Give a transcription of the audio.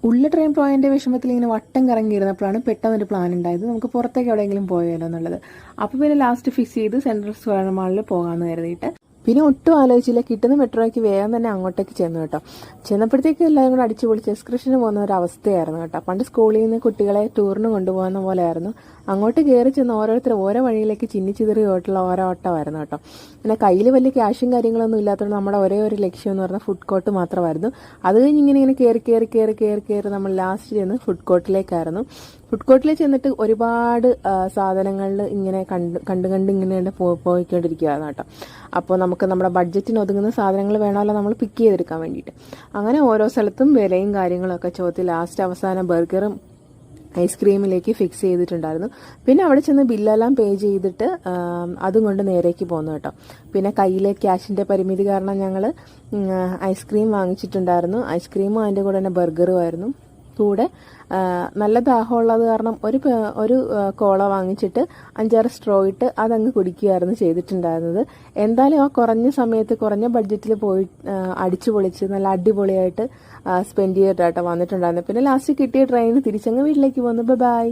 ഉള്ള ട്രെയിൻ പോയതിൻ്റെ വിഷമത്തിൽ ഇങ്ങനെ വട്ടം കറങ്ങിയിരുന്നപ്പോഴാണ് പെട്ടെന്നൊരു പ്ലാൻ ഉണ്ടായത്, നമുക്ക് പുറത്തേക്ക് എവിടെയെങ്കിലും പോയാലോ എന്നുള്ളത്. അപ്പോൾ പിന്നെ ലാസ്റ്റ് ഫിക്സ് ചെയ്ത് സെൻട്രൽ സ്ക്വയർ മാളിൽ പോകാമെന്ന് കരുതിയിട്ട് പിന്നെ ഒട്ടും ആലോചിച്ചില്ല, കിട്ടുന്ന മെട്രോയ്ക്ക് വേഗം തന്നെ അങ്ങോട്ടേക്ക് ചെന്നു കേട്ടോ. ചെന്നപ്പോഴത്തേക്ക് എല്ലാവരും കൂടെ അടിച്ചു പൊളിച്ച് എക്സ്കർഷന് പോകുന്ന ഒരു അവസ്ഥയായിരുന്നു കേട്ടോ. പണ്ട് സ്കൂളിൽ നിന്ന് കുട്ടികളെ ടൂറിന് കൊണ്ടുപോകുന്ന പോലെയായിരുന്നു. അങ്ങോട്ട് കയറി ചെന്ന് ഓരോരുത്തർ ഓരോ വഴിയിലേക്ക് ചിന്നിച്ചിതറി പോയിട്ടുള്ള ഓരോ ഓട്ടമായിരുന്നു കേട്ടോ. പിന്നെ കയ്യിൽ വലിയ ക്യാഷും കാര്യങ്ങളൊന്നും ഇല്ലാത്തതുകൊണ്ട് നമ്മുടെ ഒരേ ഒരു ലക്ഷ്യം എന്ന് പറഞ്ഞാൽ ഫുഡ് കോർട്ട് മാത്രമായിരുന്നു. അത് കഴിഞ്ഞ് ഇങ്ങനെ കയറി നമ്മൾ ലാസ്റ്റ് ചെന്ന് ഫുഡ് കോർട്ടിലേക്കായിരുന്നു. ഫുഡ് കോർട്ടിൽ ചെന്നിട്ട് ഒരുപാട് സാധനങ്ങളിൽ ഇങ്ങനെ കണ്ട് ഇങ്ങനെ പോയിക്കൊണ്ടിരിക്കുകയായിരുന്നു കേട്ടോ. അപ്പോൾ നമുക്ക് നമ്മുടെ ബഡ്ജറ്റിന് ഒതുങ്ങുന്ന സാധനങ്ങൾ വേണമല്ലോ നമ്മൾ പിക്ക് ചെയ്തെടുക്കാൻ വേണ്ടിയിട്ട്. അങ്ങനെ ഓരോ സ്ഥലത്തും വിലയും കാര്യങ്ങളൊക്കെ ചോദിച്ച് ലാസ്റ്റ് അവസാനം ബർഗറും ഐസ്ക്രീമിലേക്ക് ഫിക്സ് ചെയ്തിട്ടുണ്ടായിരുന്നു. പിന്നെ അവിടെ ചെന്ന് ബില്ലെല്ലാം പേ ചെയ്തിട്ട് അതും കൊണ്ട് നേരേക്ക് പോന്നു കേട്ടോ. പിന്നെ കയ്യിലെ ക്യാഷിൻ്റെ പരിമിതി കാരണം ഞങ്ങൾ ഐസ്ക്രീം വാങ്ങിച്ചിട്ടുണ്ടായിരുന്നു. ഐസ്ക്രീമും അതിൻ്റെ കൂടെ തന്നെ ബർഗറും ആയിരുന്നു. കൂടെ നല്ല ദാഹമുള്ളത് കാരണം ഒരു കോള വാങ്ങിച്ചിട്ട് 5-6 സ്ട്രോ ഇട്ട് അതങ്ങ് കുടിക്കുകയായിരുന്നു ചെയ്തിട്ടുണ്ടായിരുന്നത്. എന്തായാലും ആ കുറഞ്ഞ സമയത്ത് കുറഞ്ഞ ബഡ്ജറ്റിൽ പോയി അടിച്ചു പൊളിച്ച് നല്ല അടിപൊളിയായിട്ട് സ്പെൻഡ് ചെയ്തിട്ടാട്ടോ വന്നിട്ടുണ്ടായിരുന്നു. പിന്നെ ലാസ്റ്റ് കിട്ടിയ ട്രെയിനിന് തിരിച്ചങ്ങ് വീട്ടിലേക്ക് പോന്നു. ബൈ.